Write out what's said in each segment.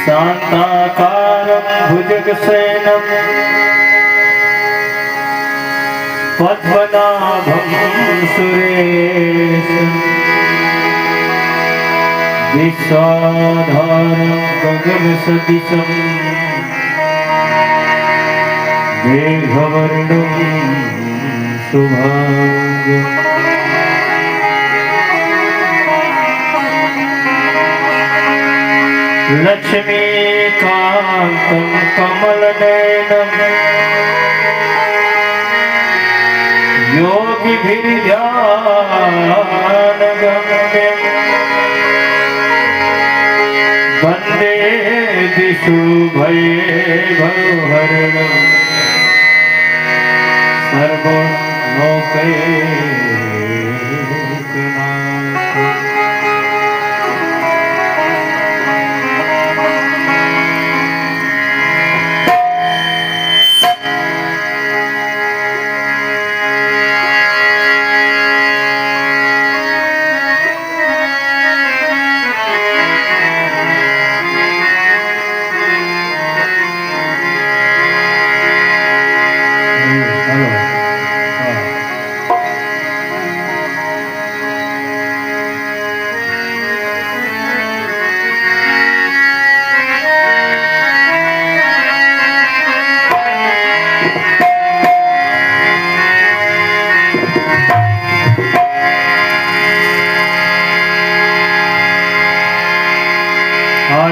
शांताकारं भुजगशयनं पद्मनाभं सुरेशं विश्वाधारं गगनसदृशं मेघवर्णं शुभांगं लक्ष्मीकान्तं कमलनयनं योगिभिर्ध्यानगम्यं वन्दे दिशुभये भवहरणं सर्वलोकैकनाथम्।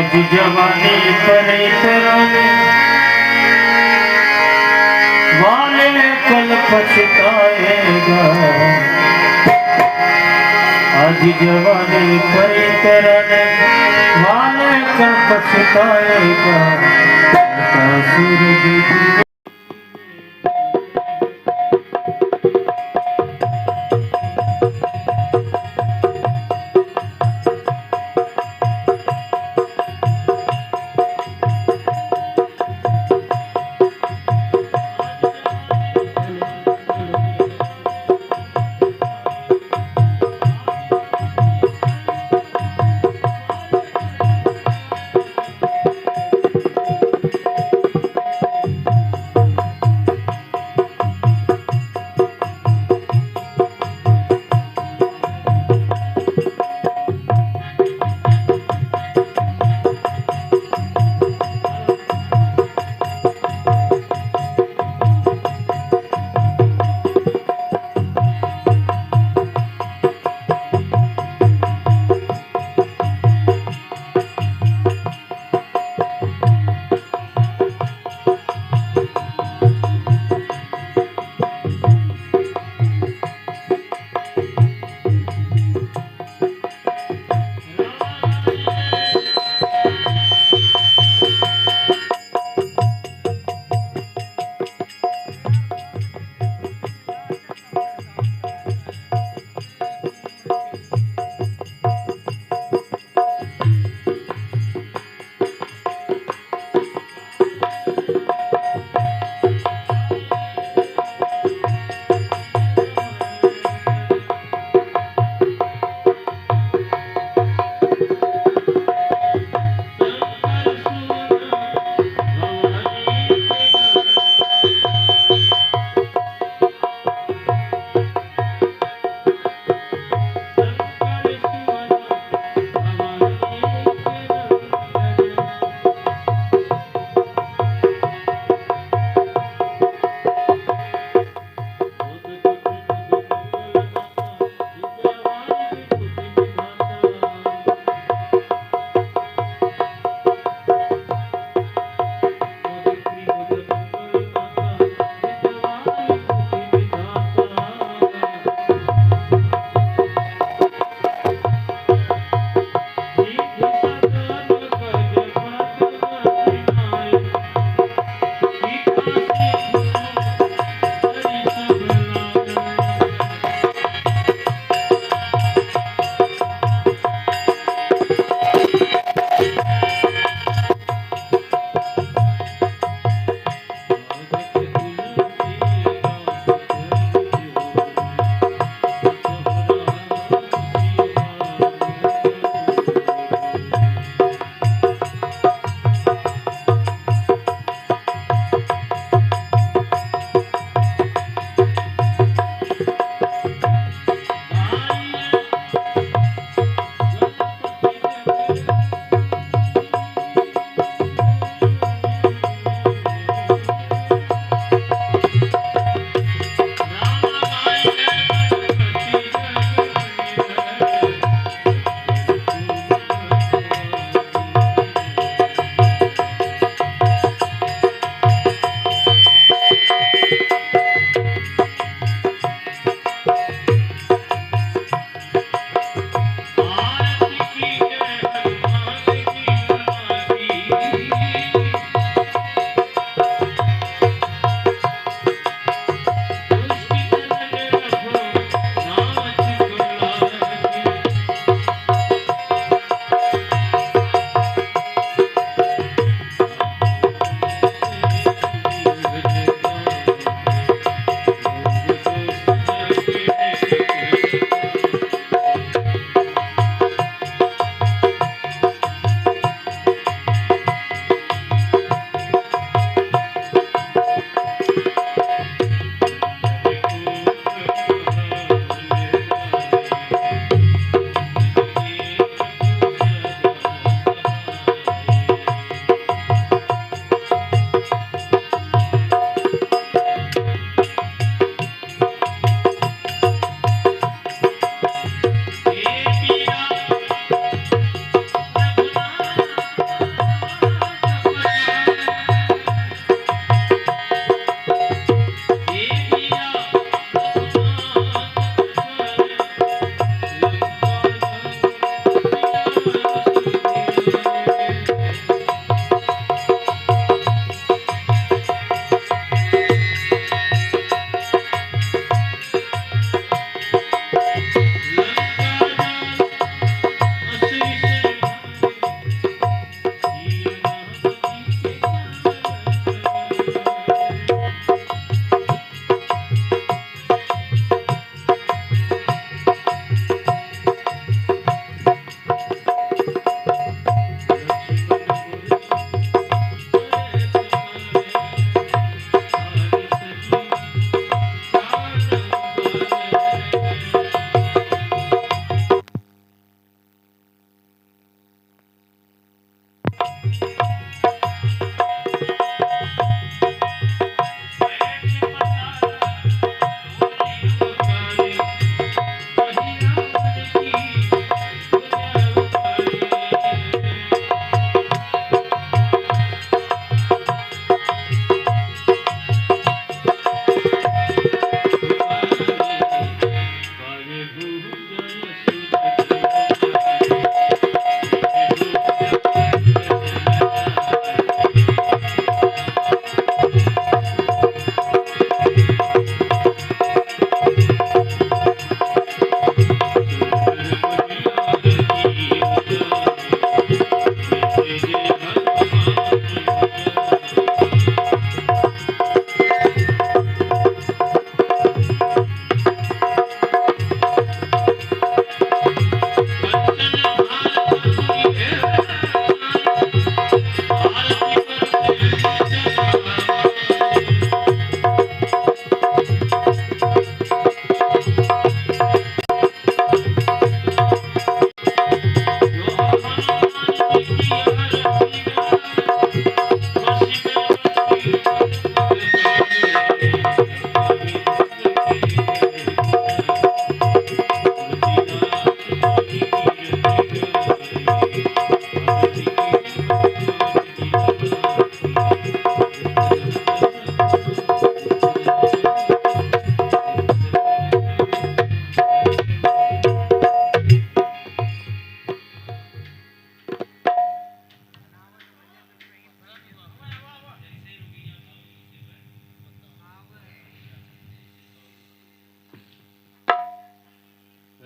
आज जवानी पर इतराने वाले कल पछताएगा। आज जवानी पर इतराने वाले कल पछताएगा। सूरज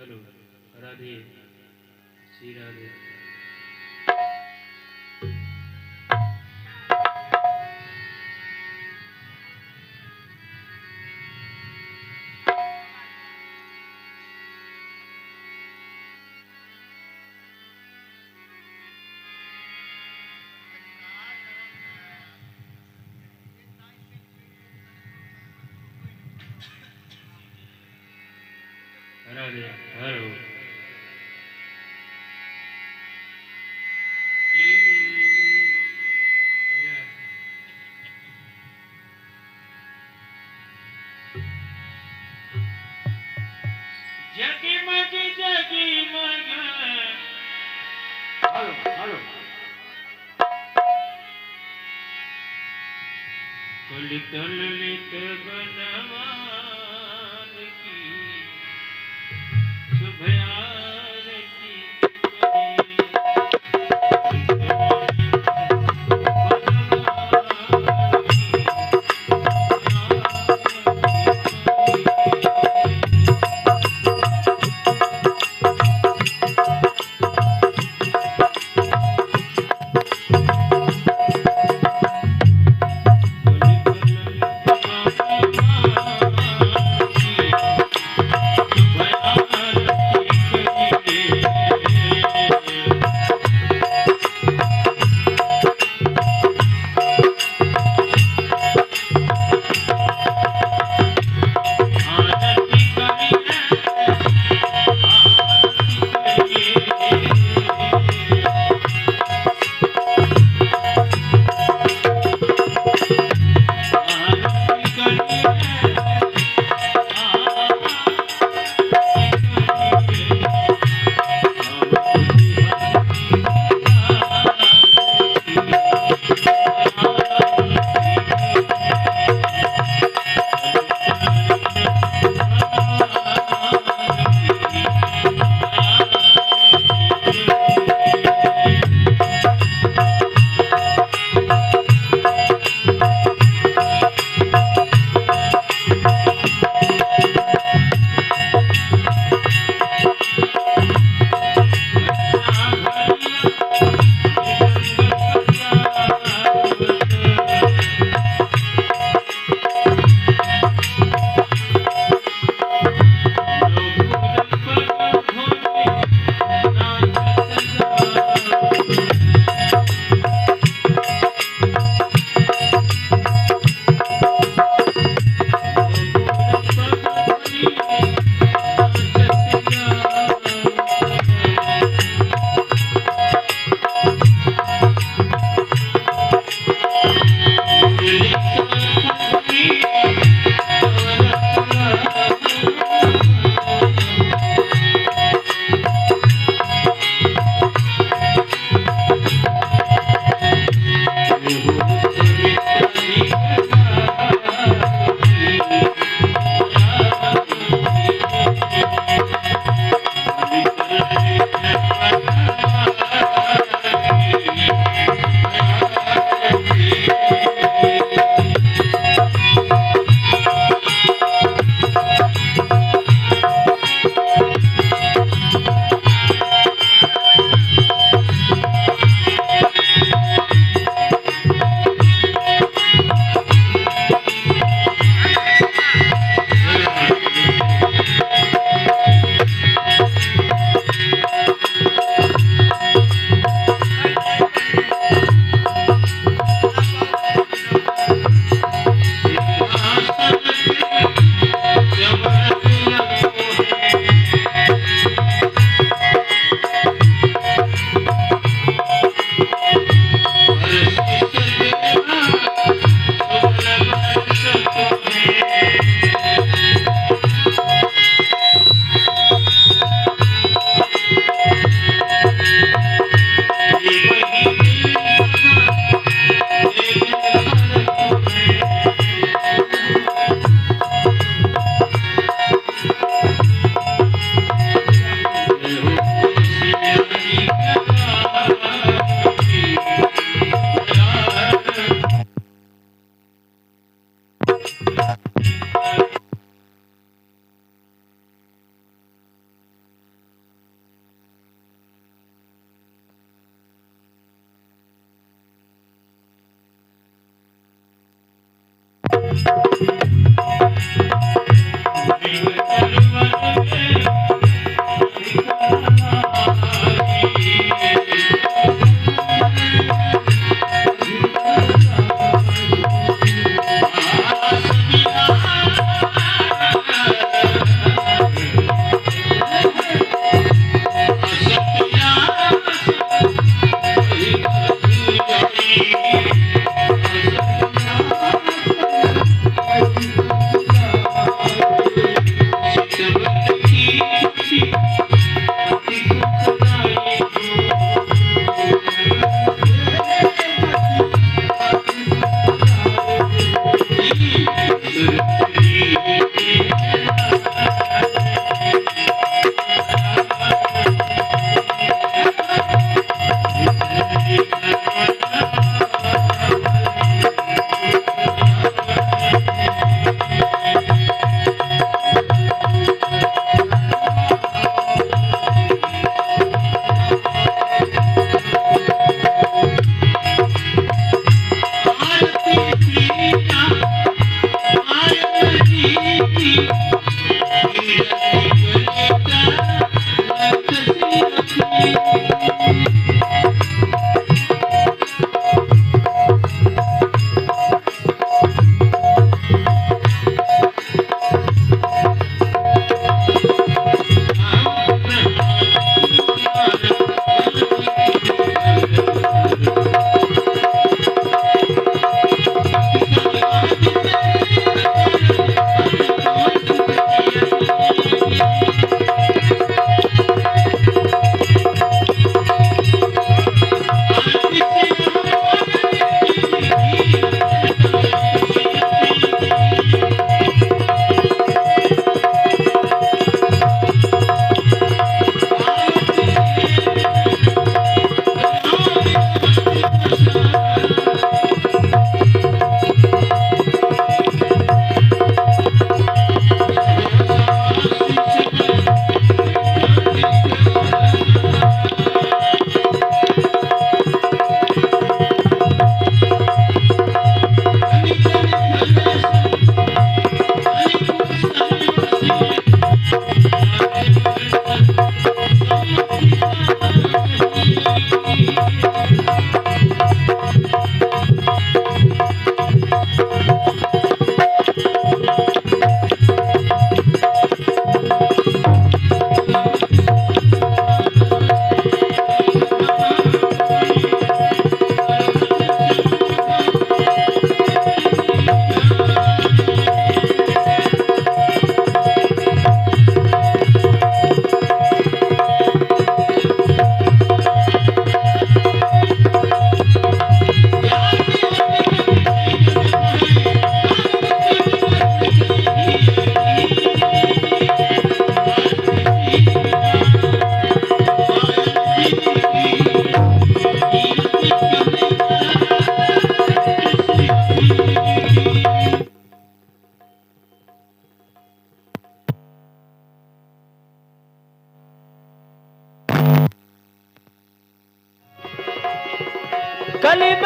हेलो राधे श्री राधे। राधे हेलो जगमग जगमग हेलो हेलो कुलित ललित बनवान की शुभ आरती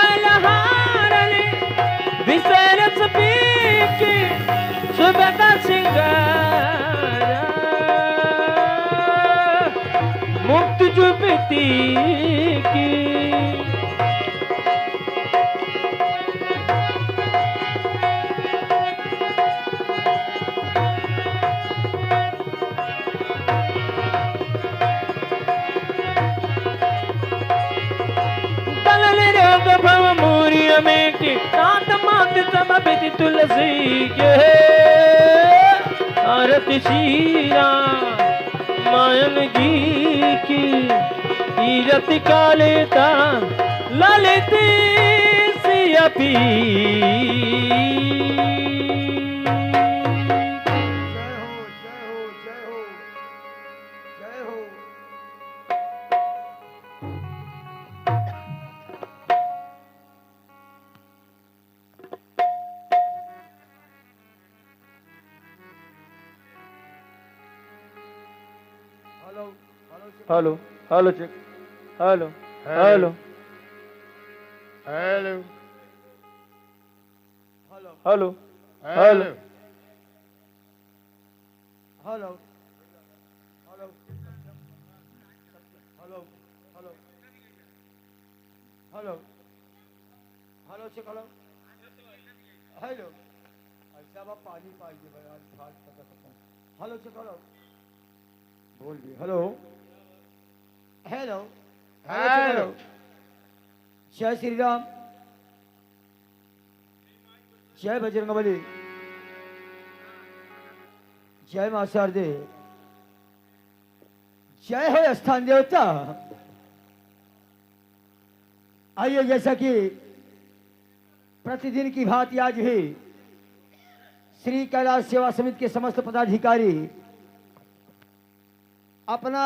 कलिमलहारले विसरच पीकी सुबका सिंगारा मुक्त जुबती की में की नात मात तब बेटी तुलसी के आरती शीरा मायन जी की कीरत कालेता ललिती सिया पी hello hello check hello hello hello hello hello hello hello hello hello hello hello check hello hello ऐसा अब पानी पाइए हेलो चेक हेलो बोल भी हेलो हेलो हेलो जय श्री राम जय बजरंगबली जय मां शारदे जय हो स्थान देवता। आइए जैसा कि प्रतिदिन की भांति आज भी श्री कैलाश सेवा समिति के समस्त पदाधिकारी अपना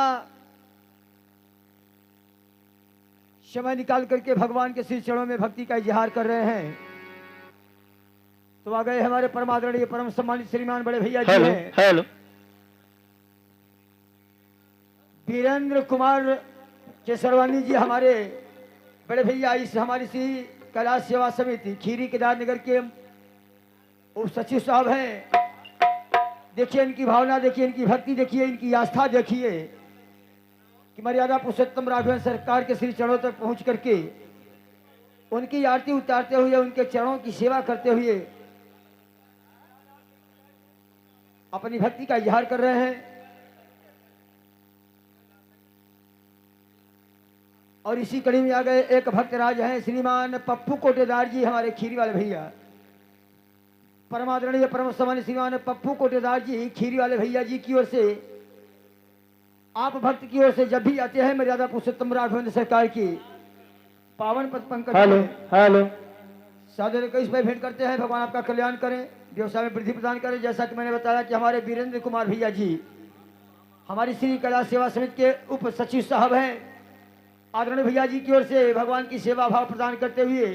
समय निकाल करके भगवान के श्री चरणों में भक्ति का इजहार कर रहे हैं। तो आ गए हमारे परम आदरणीय परम सम्मानित श्रीमान बड़े भैया जी हैं हेलो वीरेंद्र कुमार केसरवानी जी, हमारे बड़े भैया इस हमारी श्री कैलाश सेवा समिति खीरी केदार नगर के उप सचिव साहब हैं। देखिए इनकी भावना, देखिए इनकी भक्ति, देखिए इनकी आस्था, देखिए कि मर्यादा पुरुषोत्तम राघवेंद्र सरकार के श्री चरणों तक पहुंच करके उनकी आरती उतारते हुए, उनके चरणों की सेवा करते हुए अपनी भक्ति का इजहार कर रहे हैं। और इसी कड़ी में आ गए एक भक्तराज हैं श्रीमान पप्पू कोटेदार जी, हमारे खीरी वाले भैया, परमादरणीय परम सम्मानित श्रीमान पप्पू कोटेदार जी खीरी वाले भैया जी की ओर से, आप भक्त की ओर से जब भी आते हैं मर्यादा पुरुषोत्तम राघवेंद्र सरकार की पावन पद पंकज हेलो सादर इस पर भेंट करते हैं। भगवान आपका कल्याण करें, व्यवसाय में वृद्धि प्रदान करें। जैसा कि मैंने बताया कि हमारे वीरेंद्र कुमार भैया जी हमारी श्री कैलाश सेवा समिति के उप सचिव साहब हैं। आदरणीय भैया जी की ओर से भगवान की सेवा भाव प्रदान करते हुए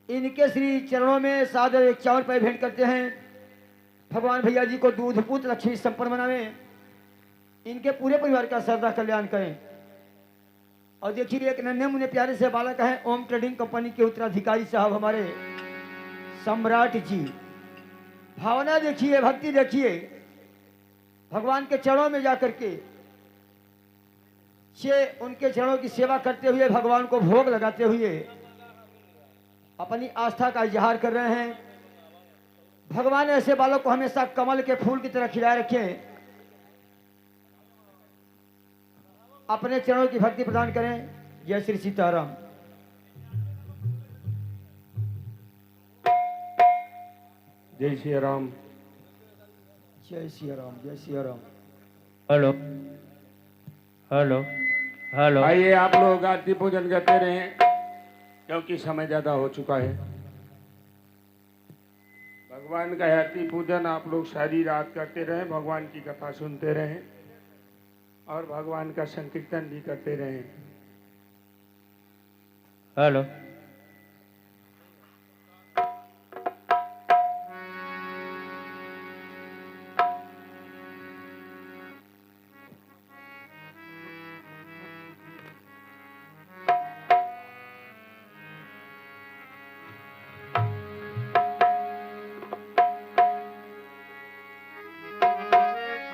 इनके श्री चरणों में सादर 51 रुपये भेंट करते हैं। भगवान भैया जी को दूध पुत्र लक्ष्मी संपन्न बनावें, इनके पूरे परिवार का सदा कल्याण करें। और देखिए एक नन्हे मुन्ने प्यारे से बालक हैं ओम ट्रेडिंग कंपनी के उत्तराधिकारी साहब हमारे सम्राट जी। भावना देखिए, भक्ति देखिए, भगवान के चरणों में जाकर के उनके चरणों की सेवा करते हुए, भगवान को भोग लगाते हुए अपनी आस्था का इजहार कर रहे हैं। भगवान ऐसे बालक को हमेशा कमल के फूल की तरह खिलाए रखें, अपने चरणों की भक्ति प्रदान करें। जय श्री सीताराम। जय श्री राम। जय श्री राम, जय Shri Ram. Hello hello hello आइए आप लोग आरती पूजन करते रहें क्योंकि समय ज्यादा हो चुका है। भगवान का आरती पूजन आप लोग सारी रात करते रहें, भगवान की कथा सुनते रहें और भगवान का संकीर्तन भी करते रहें। हेलो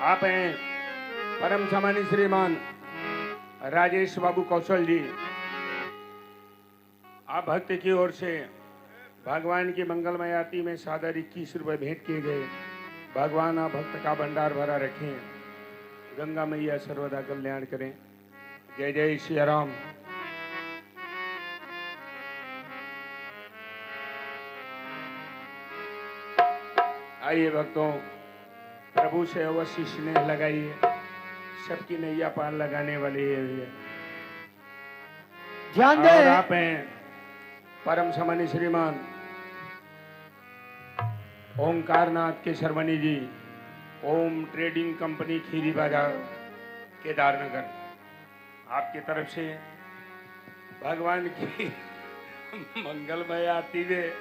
आप हैं परम सम्मानित श्रीमान राजेश बाबू कौशल जी। आप भक्त की ओर से भगवान की मंगलमय आरती में सादर 21 रुपये भेंट किए गए। भगवान आप भक्त का भंडार भरा रखें, गंगा मैया सर्वदा कल्याण करें। जय जय श्री राम। आइए भक्तों, प्रभु से अवश्य स्नेह लगाइए, सबकी नैया पार लगाने वाले ये ध्यान और दें। आप हैं परम सम्मानित श्रीमान ओंकारनाथ के शर्मणी जी, ओम ट्रेडिंग कंपनी खीरी बाजार केदारनगर। आपकी तरफ से भगवान की मंगलमय आरती में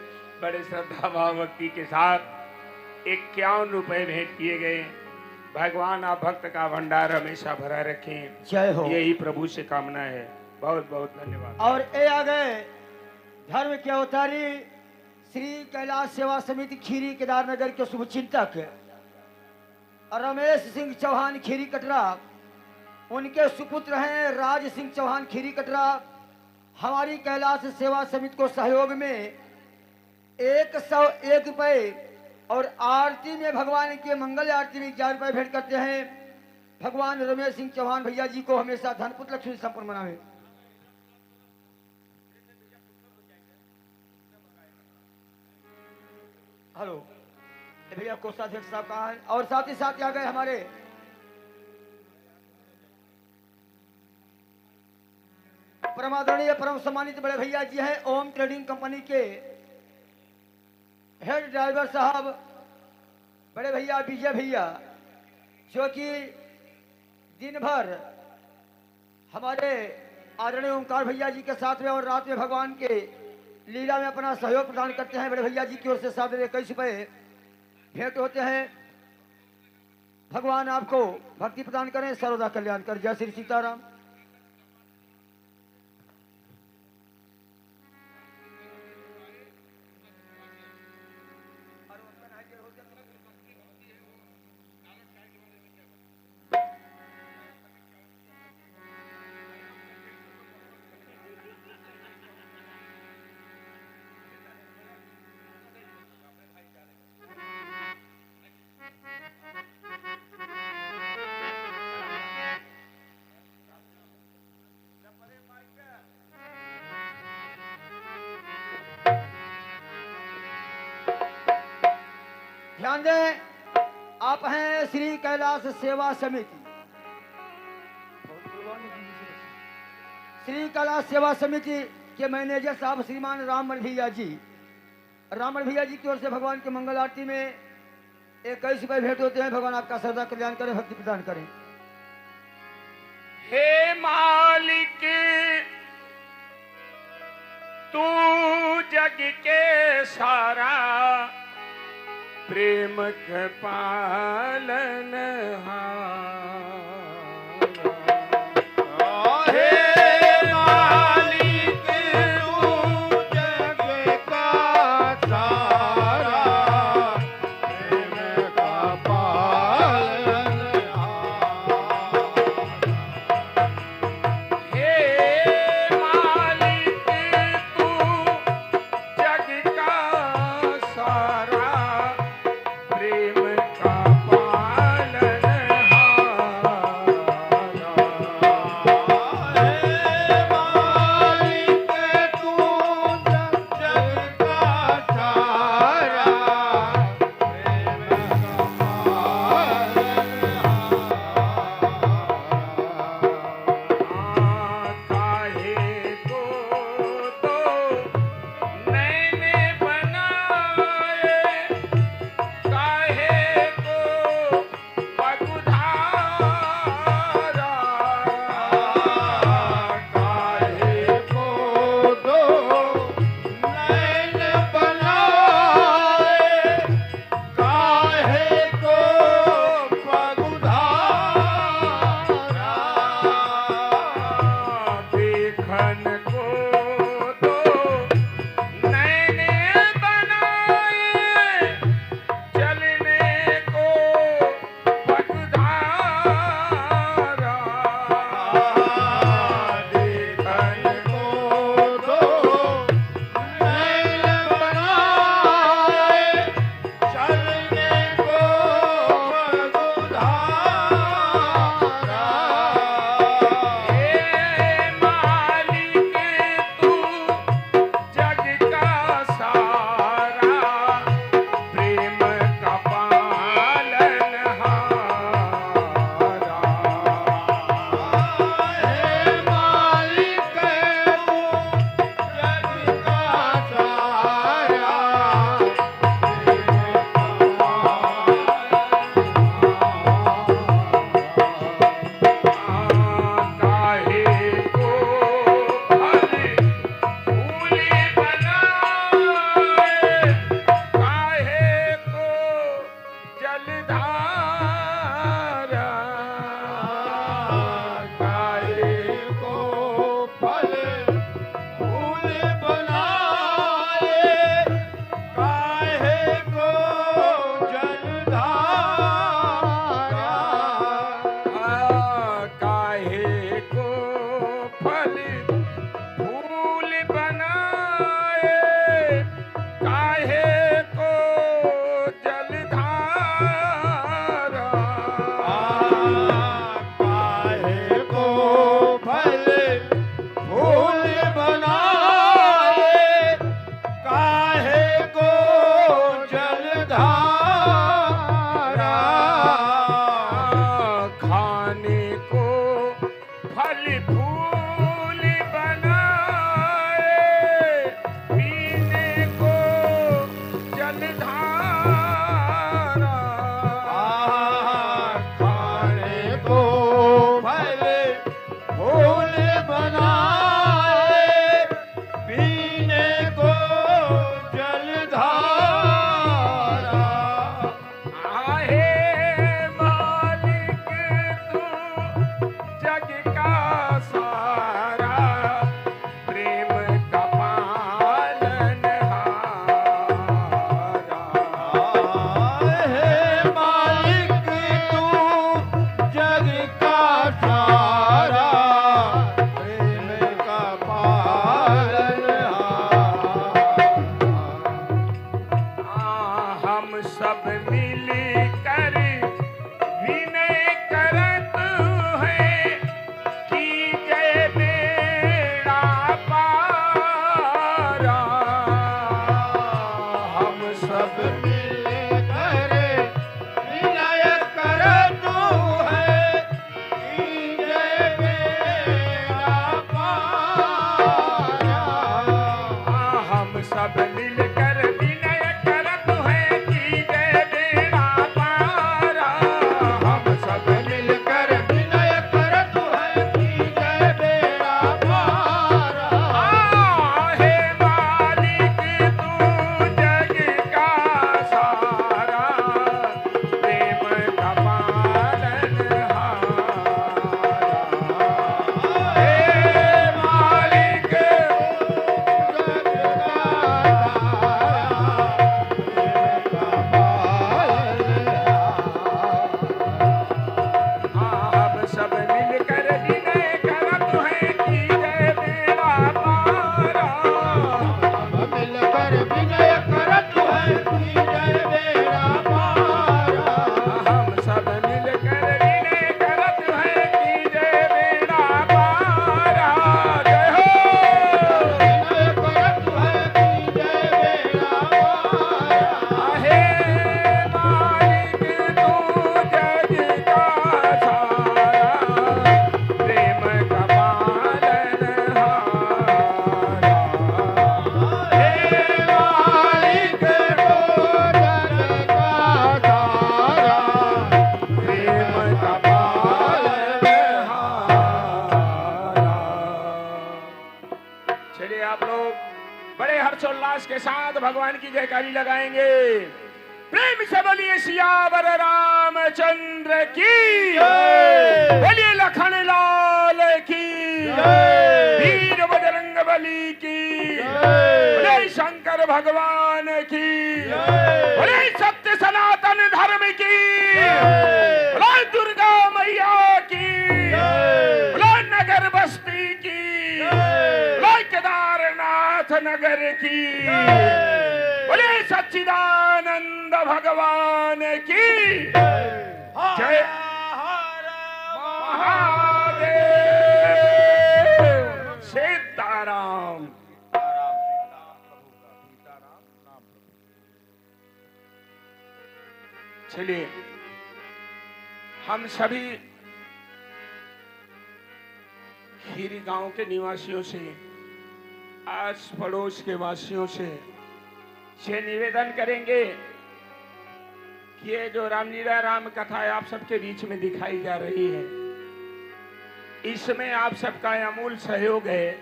बड़े श्रद्धा भाव भक्ति के साथ 51 रुपये भेंट किए गए। भगवान आप भक्त का भंडार हमेशा भरा रखें, जय हो। यही प्रभु से कामना है। बहुत बहुत धन्यवाद। और ए आ गए धर्म के अवतारी श्री कैलाश सेवा समिति खीरी केदारनगर के शुभचिंतक रमेश सिंह चौहान खीरी कटरा, उनके सुपुत्र हैं राज सिंह चौहान खीरी कटरा, हमारी कैलाश सेवा समिति को सहयोग में 101 रुपये और आरती में भगवान के मंगल आरती में 11 रुपये भेंट करते हैं। भगवान रमेश सिंह चौहान भैया जी को हमेशा धन पुत्र लक्ष्मी संपन्न बनावे। हेलो भैया कोषाध्यक्ष साहब कहाँ हैं? और साथ ही साथ आ गए हमारे परमादरणीय परम सम्मानित बड़े भैया जी हैं, ओम ट्रेडिंग कंपनी के हेड ड्राइवर साहब बड़े भैया विजय भैया, जो कि दिन भर हमारे आदरणीय ओंकार भैया जी के साथ में और रात में भगवान के लीला में अपना सहयोग प्रदान करते हैं। बड़े भैया जी की ओर से सादर 21 रुपये भेंट होते हैं। भगवान आपको भक्ति प्रदान करें, सर्वदा कल्याण कर। जय श्री सीताराम। ध्यान दें, आप हैं श्री कैलाश सेवा समिति, श्री कैलाश सेवा समिति के मैनेजर साहब श्रीमान राममल भैया जी। राममल भैया जी की ओर से भगवान के मंगल आरती में 21 रुपये भेंट होते हैं। भगवान आपका सदा कल्याण करें, भक्ति प्रदान करें। हे मालिक तू जग के सारा प्रेम के पालन प्रेम का पालन को फल फूल बनाए, काहे को जलधारा, खाने को फल फूल बनाए, पीने को जलधारा। खाने को फल फूल बनाए, पीने को जलधारा। आहे मालिक तू जग का सारा, प्रेम का पालनहारा। हे मालिक तू जग का सारा, प्रेम का पालनहारा। हम सब मिल कर विनय करत हैं कि जय बेड़ा पारा। हम सब मिल कर विनय करत हैं कि जय बेड़ा पारा। हम सब मिलकर विनय करत हैं कि जय बेड़ा पारा। हम सब मिलकर विनय करत हैं कि जय बेड़ा पारा। हे मालिक तू जग का सारा, प्रेम का पालनहारा। हे मालिक हम सब मिलकर विनय करत हैं कि जय बेड़ा पारा। मिलकर विनय करत हैं कि जय बेड़ा पारा। हम सब मिलकर विनय करत हैं कि जय बेड़ा पारा। जय हो। विनय करत हैं कि जय बेड़ा पारा। हे मालिक तू जग का सारा, प्रेम का पालनहारा। हे मालिक तो जग का सारा, प्रेम का पालनहारा। चलिए आप लोग बड़े हर्षोल्लास के साथ भगवान की जयकारी लगाएंगे। प्रेम से बोलिए सियावर रामचंद्र की, बोलिए लखन लाल की, वीर बजरंग बली की, बोले शंकर भगवान की, बोले सत्य सनातन धर्म की, बोले दुर्गा मैया की, बोले नगर बस्ती की, बोले केदारनाथ नगर की, बोले सच्चिदानंद भगवान की जय। महादेव सीताराम। चलिए हम सभी खीरी गांव के निवासियों से, आस पड़ोस के वासियों से ये निवेदन करेंगे कि ये जो रामलीला राम कथा है आप सबके बीच में दिखाई जा रही है, इसमें आप सबका अमूल सहयोग है,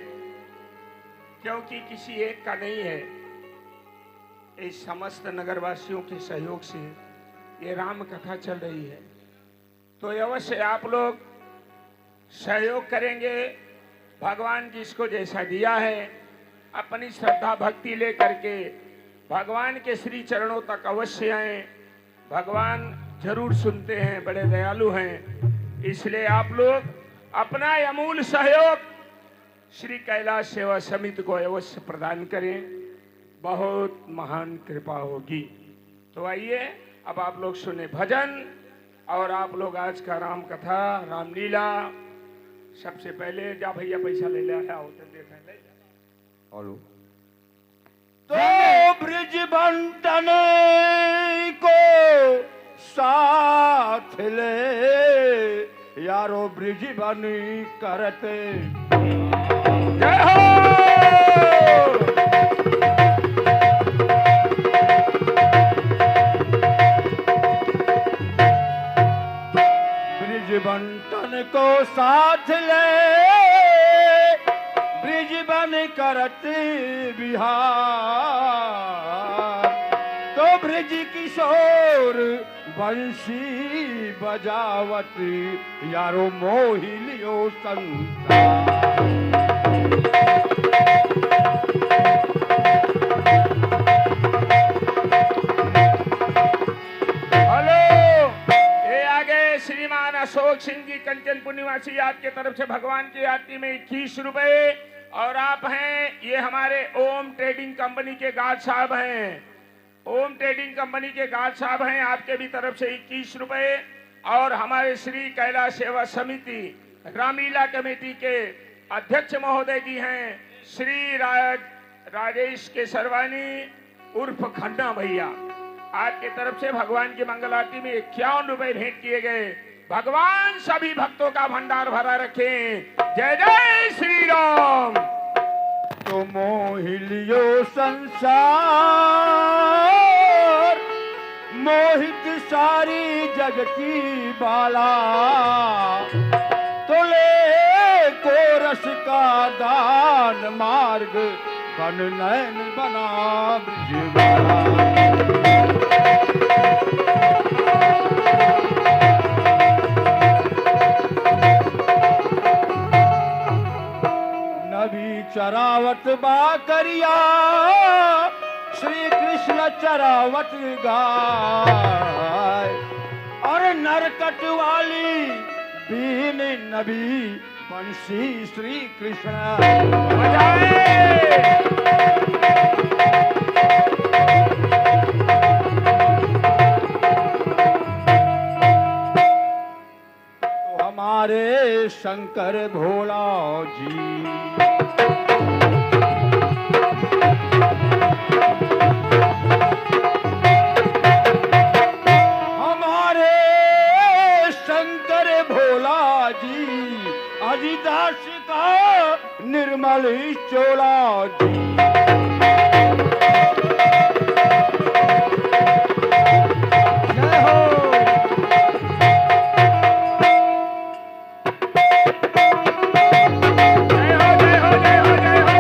क्योंकि किसी एक का नहीं है। इस समस्त नगरवासियों के सहयोग से ये राम कथा चल रही है, तो अवश्य आप लोग सहयोग करेंगे। भगवान जिसको जैसा दिया है अपनी श्रद्धा भक्ति लेकर के भगवान के श्री चरणों तक अवश्य आए। भगवान जरूर सुनते हैं, बड़े दयालु हैं। इसलिए आप लोग अपना अमूल सहयोग श्री कैलाश सेवा समिति को अवश्य प्रदान करें, बहुत महान कृपा होगी। तो आइए अब आप लोग सुने भजन और आप लोग आज का राम कथा रामलीला सबसे पहले जा भैया पैसा ले ले आया होटल देखा ले जा। हेलो तो ब्रिज बंटन को साथ ले यारो ब्रिज बनी करते जय हो। ब्रिज बंटन को साथ ले ब्रिज बन करत बिहार तो ब्रिज किशोर बंशी बजावत यारो मोहि लियो संसार। श्रीमान अशोक सिंह जी कंचनपुर निवासी आपके तरफ से भगवान की आरती में 21 रुपए और आप हैं ये हमारे ओम ट्रेडिंग कंपनी के गार्ड साहब हैं। ओम ट्रेडिंग कंपनी के गार्ड साहब हैं आपके भी तरफ से 21 रुपए और हमारे श्री कैलाश सेवा समिति रामलीला कमेटी के अध्यक्ष महोदय जी हैं श्री राजेश के सरवानी उर्फ खन्ना भैया आपके तरफ से भगवान की मंगल आरती में 51 रुपए भेंट किए गए। भगवान सभी भक्तों का भंडार भरा रखें। जय जय श्री राम। तो मोहिलियो संसार मोहित सारी जग की बाला तो ले को रस का दान मार्ग बन नैन बना ब्रिजवाला। नबी चरावत बाकरिया श्री कृष्ण चरावत गाय और नरकट वाली बीन नबी बंशी श्री कृष्ण बजाए। तो हमारे शंकर भोला जी हरिदास का निर्मल चोला जी। जय हो। जय हो जय हो जय हो जय हो।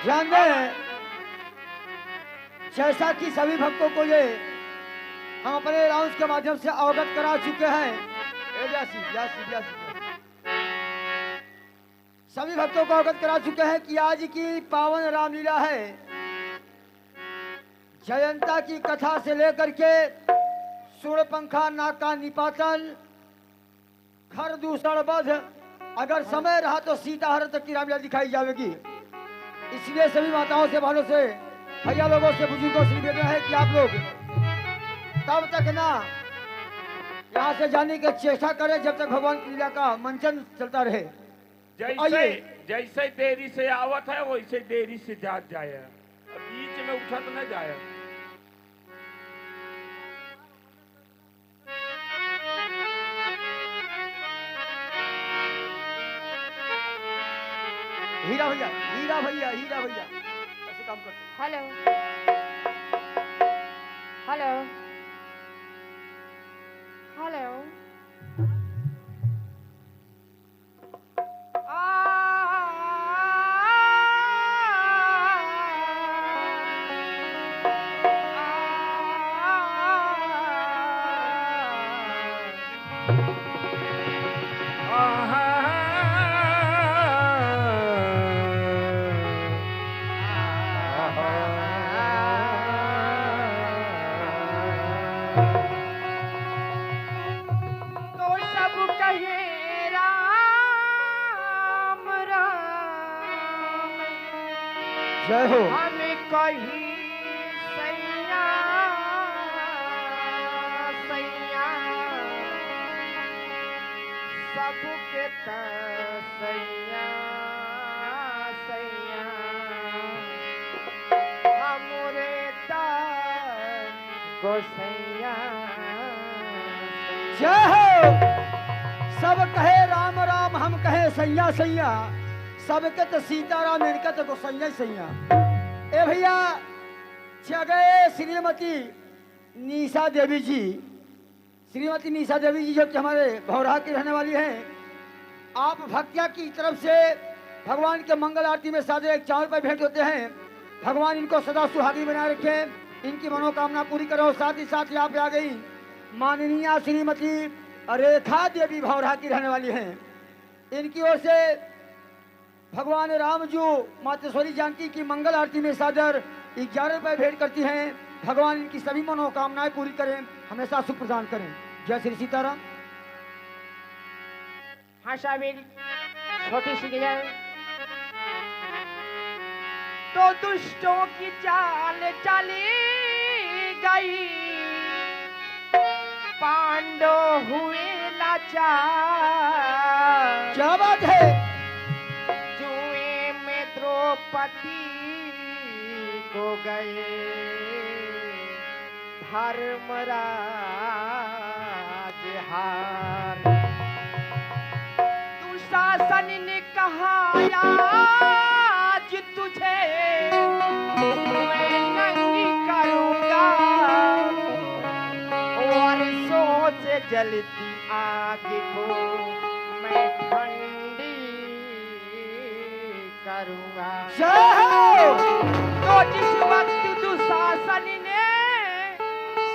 ध्यान दें, जैसा कि सभी भक्तों को ये हम अपने अनाउंस के माध्यम से अवगत करा चुके हैं। सभी भक्तों को अवगत करा चुके हैं कि आज की पावन रामलीला है। जयंता की कथा से लेकर के सूर्यपंखा, नाका निपातन, खर दूषण वध, अगर समय रहा तो सीताहरण तक की रामलीला दिखाई जाएगी। इसलिए सभी माताओं से, बहनों से, भैया लोगों से, बुजुर्गों से निवेदन है कि आप लोग तब तक ना यहाँ से जाने की चेष्टा करें जब तक भगवान की लीला का मंचन चलता रहे। जैसे देरी से आवत है वैसे देरी से जात जाए, बीच में उठत न जाए। हीरा भैया, हीरा भैया, हीरा भैया ऐसे काम करते हैं। हेलो हेलो हेलो जय हो। हमें कही सैया सैया सबके सैया सैया हमरे गोसैया। जय हो। सब कहे राम राम, हम कहे सैया सैया, सबके तो सीताराम, इनका तो गोसैया सैया। ए भैया, जगह श्रीमती निशा देवी जी, श्रीमती निशा देवी जी जो कि हमारे भौरा की रहने वाली हैं, आप भक्तिया की तरफ से भगवान के मंगल आरती में सादे एक 4 रुपए भेंट होते हैं। भगवान इनको सदा सुहागी बनाए रखे, इनकी मनोकामना पूरी करो। साथ ही साथ यहाँ पे आ गई माननीय श्रीमती रेखा देवी, भौरा की रहने वाली हैं। इनकी ओर से भगवान राम जो मातेश्वरी जानकी की मंगल आरती में सादर 11 रुपए भेंट करती हैं। भगवान इनकी सभी मनोकामनाएं पूरी करें, हमेशा सुख प्रदान करें। जय श्री सीताराम। हाँ शामिल छोटी सी गजल। तो दुष्टों की चाल चली गई, पांडव हुए लाचार। क्या बात है। जुए में द्रौपदी को गए धर्मराज हार। दुशासन ने कहा आज तुझे मैं नंगी करूंगा, और सोच जलती आग को मैं ठंडी करूंगा। तो जिस वक्त दुशासन ने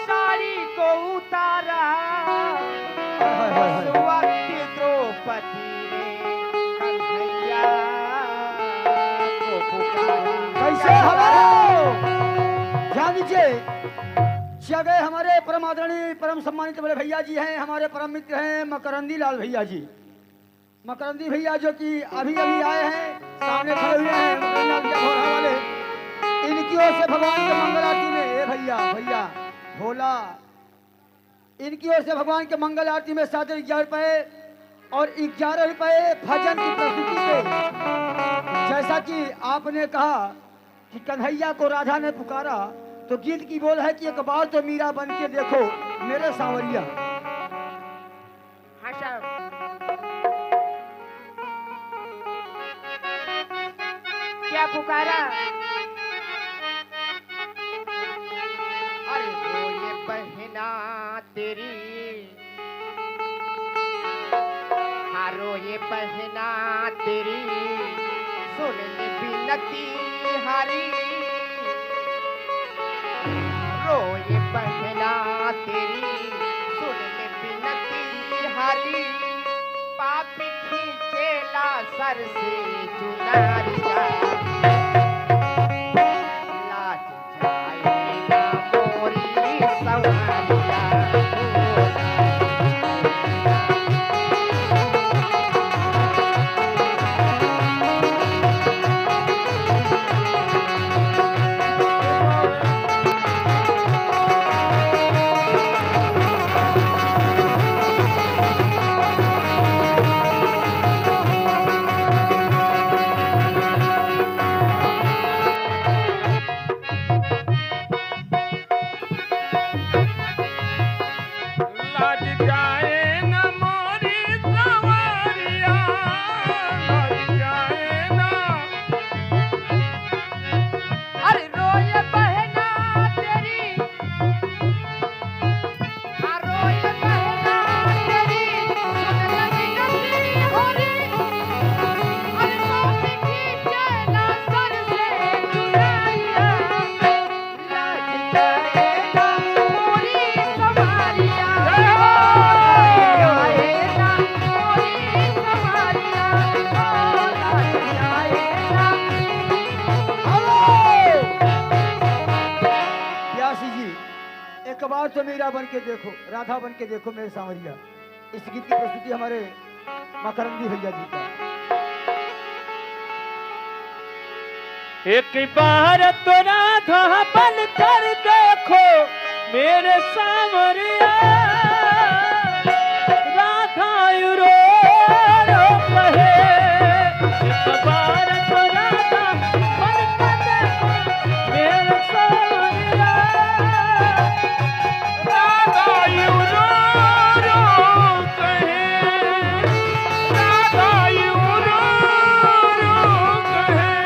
साड़ी को उतारा, उस वक्त द्रौपदी ने कन्हैया को पुकारा। कैसे हमारे ध्यान दीजिए। जगह हमारे परम आदरणीय, परम सम्मानित बड़े भैया जी हैं, हमारे परम मित्र हैं मकरंदी लाल भैया जी। मकरंदी भैया जो कि अभी अभी आए हैं, सामने खड़े हुए हैं मकरंदी लाल भैया भोला वाले। इनकी ओर से भगवान के मंगल आरती में, ए भैया भैया भोला, इनकी ओर से भगवान के मंगल आरती में 11 रुपए और 11 रुपए भजन की प्रस्तुति पे। जैसा कि आपने कहा कि कन्हैया को राधा ने पुकारा, तो गीत की बोल है कि एक बार तो मीरा बन के देखो मेरे सांवरिया। हाँ साहब। क्या पुकारा? अरे वो ये बहना तेरी, हारो ये बहना तेरी, सुन ले बिना बिनती हरी रोए बहना तेरी सुन ले बिनती हरी पापी खींचेला सर से चुनरिया लाज जाएगा मोरी सवारिया लाज जाए न मोरी सवारिया, लाज जाए न। अरे रोए बहना तेरी हाँ रोए बहना तेरी सुन ले बिनती हरी अरे पापी खींचेला सर से चुनरिया लाज जाएगा मोरी सवारिया जाएगा मोरी सवारिया लाज जाएगा प्यासी जी, एक बार तो मीरा बन के देखो, राधा बन के देखो मेरे सांवरिया। इस गीत की प्रस्तुति हमारे मकरंदी भैया जी का। एक बार तो राधा बन कर देखो मेरे सांवरिया, राधा रो रो कहे। एक बार तो राधा बन कर देखो मेरे सांवरिया, राधा यूं रो रो कहे, राधा यूं रो रो कहे।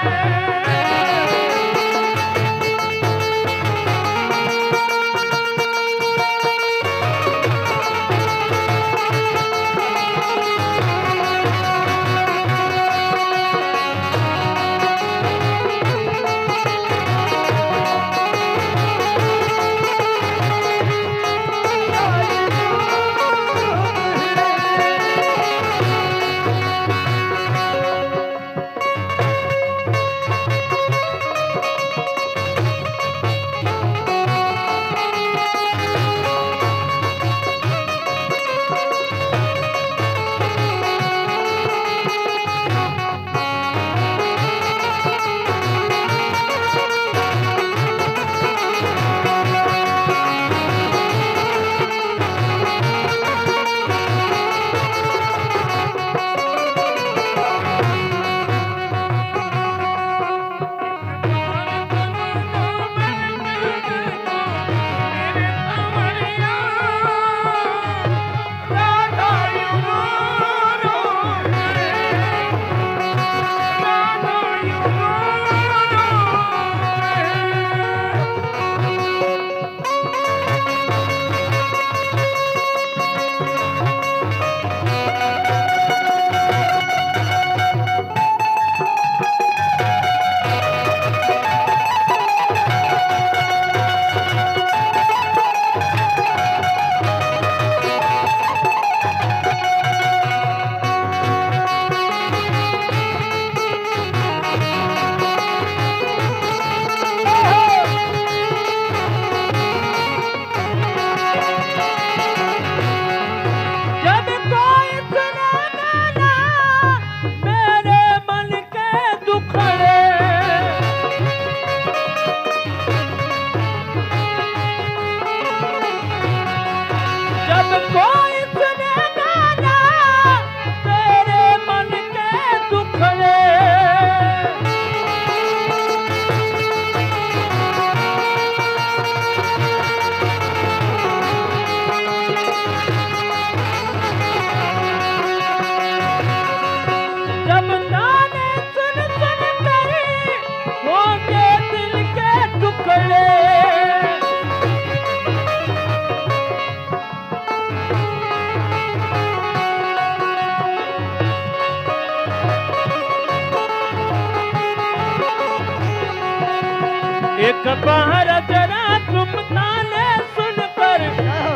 एक बार जरा तुम ताने सुनकर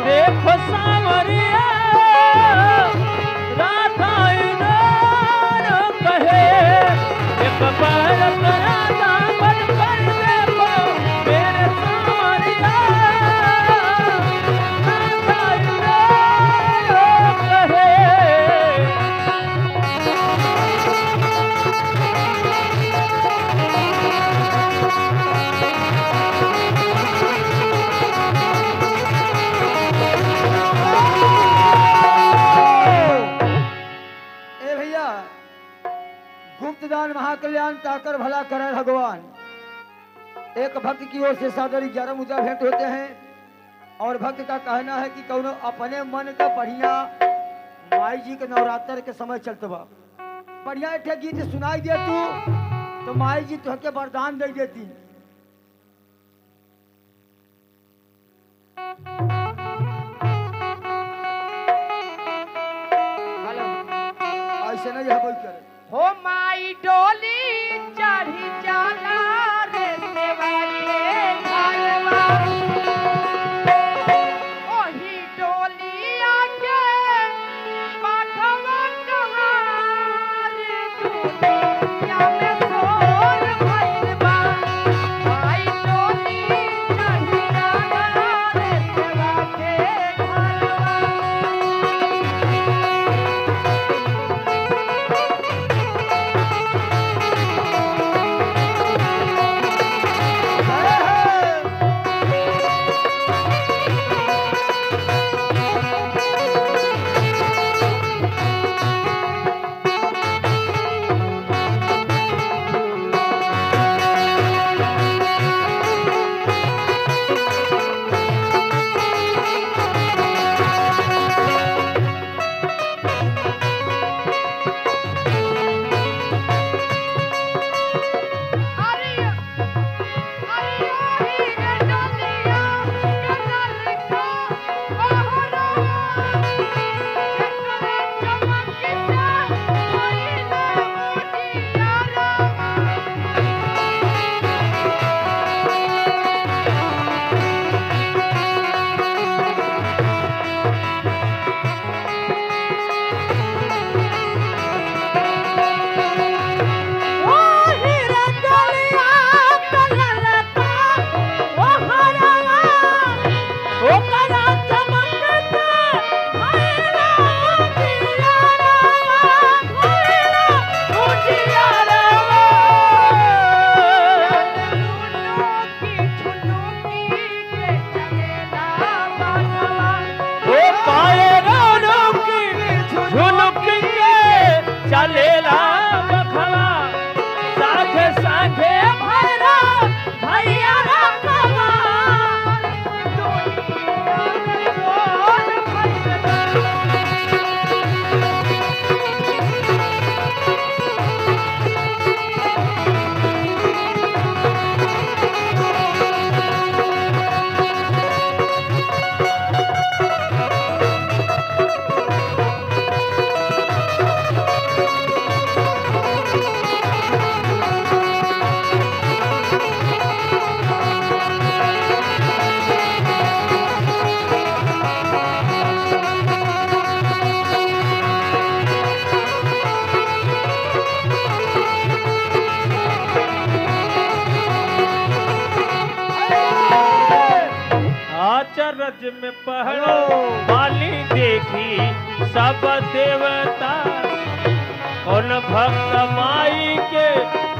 देखो सावरिया, राधा इनारो कहे। एक बार जरा दामन पर देखो मेरे सावरिया, राधा इनारो कहे। ए भैया, गुप्त दान महाकल्याण ताकर भला करे भगवान। एक भक्त की ओर से सादर 11 मुद्रा भेंट होते हैं और भक्त का कहना है कि कौनो अपने मन का बढ़िया माई जी के नवरात्र के समय चलते बा, बढ़िया एक गीत सुनाई दे तू तो माई जी तुहके वरदान दे देती। ऐसे नहीं है कोई करे। हो माई डोली चढ़ी जाला रे सेवा के घरवा, ओही डोलिया के बाघवा कहाँ रे दुनिया में शोर भइल बा। माई डोली चढ़ी जाला रे सेवा के घरवा। चलेला बखवा साथे साथे भैरा भैया रखवा। आचरज में पहलो वाली देखी सब देवता, कौन भक्त माई के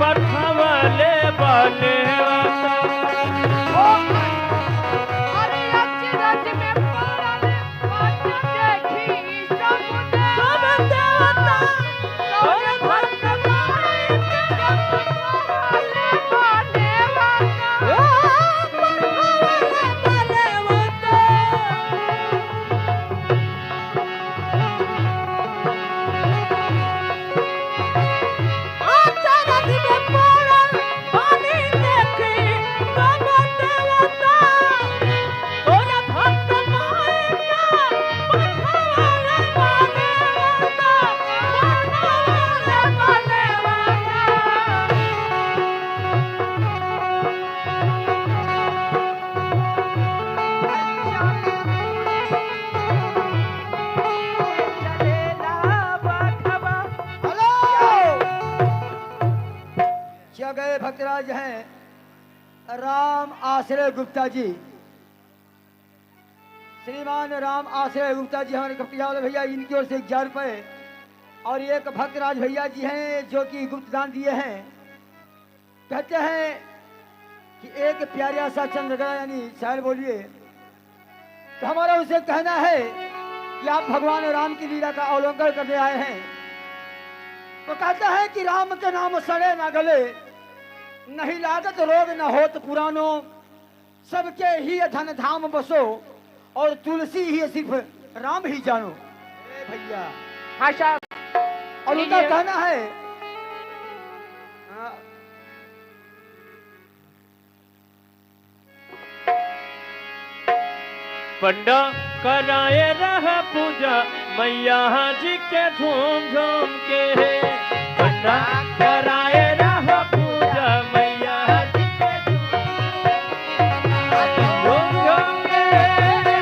पठवले बनेवता। अरे अचरज में पड़ल पट देखी सब देवता, कौन भक्त माई के पठवले बनेवता। आचरज में पहलो वाली देखी महाराज हैं राम आश्रय गुप्ता जी। श्रीमान राम आश्रय गुप्ता जी हमारे कपटिया वाले भैया, इनकी ओर से 1000 रुपये। और एक भक्तराज भैया जी हैं जो कि गुप्त दान दिए हैं। कहते हैं कि एक प्यारा सा चंद्रगढ़ यानी शायर बोलिए। तो हमारा उसे कहना है कि आप भगवान राम की लीला का अवलोकन करने आए हैं। तो कहता है कि राम के नाम सड़े ना गले, नहीं लागत रोग न होत पुरानो, सबके ही धन धाम बसो, और तुलसी ही सिर्फ राम ही जानो। भैया हाँ साहब, और उनका कहना है पंडा कराए रहा पूजा मैया जी के झूम झूम के। पंडा कराए रहा पूजा मैया जी के झूम झूम के,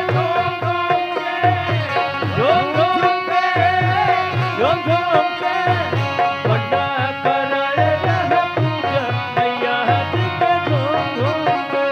झूम झूम के, झूम झूम के, झूम झूम के। पंडा कराए रहा पूजा मैया जी के झूम झूम के।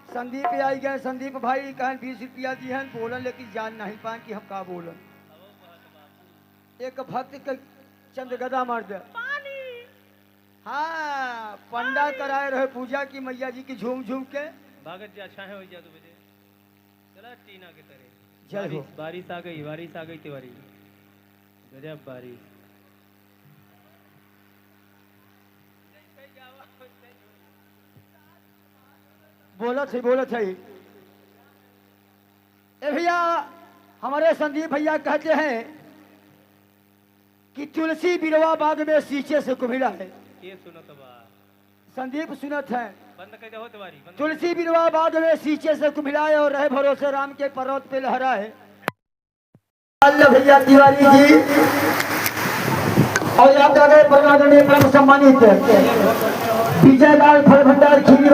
संदीप आई गए। संदीप भाई कहन 20 रुपया दी हैं, बोलन लेकिन जान नहीं पाए कि हम का बोलन। एक भक्त के चंद्रगदा मर्द हाँ पंडा कराए रहे पूजा की मैया जी की झूम झूम के। भागत जी अच्छा है हो जा 2 बजे चला टीना के तरह। जय हो। बारिश आ गई तिवारी, गजब बारिश। बोलत है। ए भैया हमारे संदीप भैया कहते हैं कि तुलसी बिरवा बाग में सींचे से कुमिला है। ये सुनत बा संदीप सुनत है। बंद कर दो तिवारी। तुलसी बिरवा बाग में सींचे से कुमिलाए, और रहे भरोसे राम के पर्वत पे लहराए। भैया तिवारी जी और आप परम सम्मानित विजय लाल फल भंडार खीरी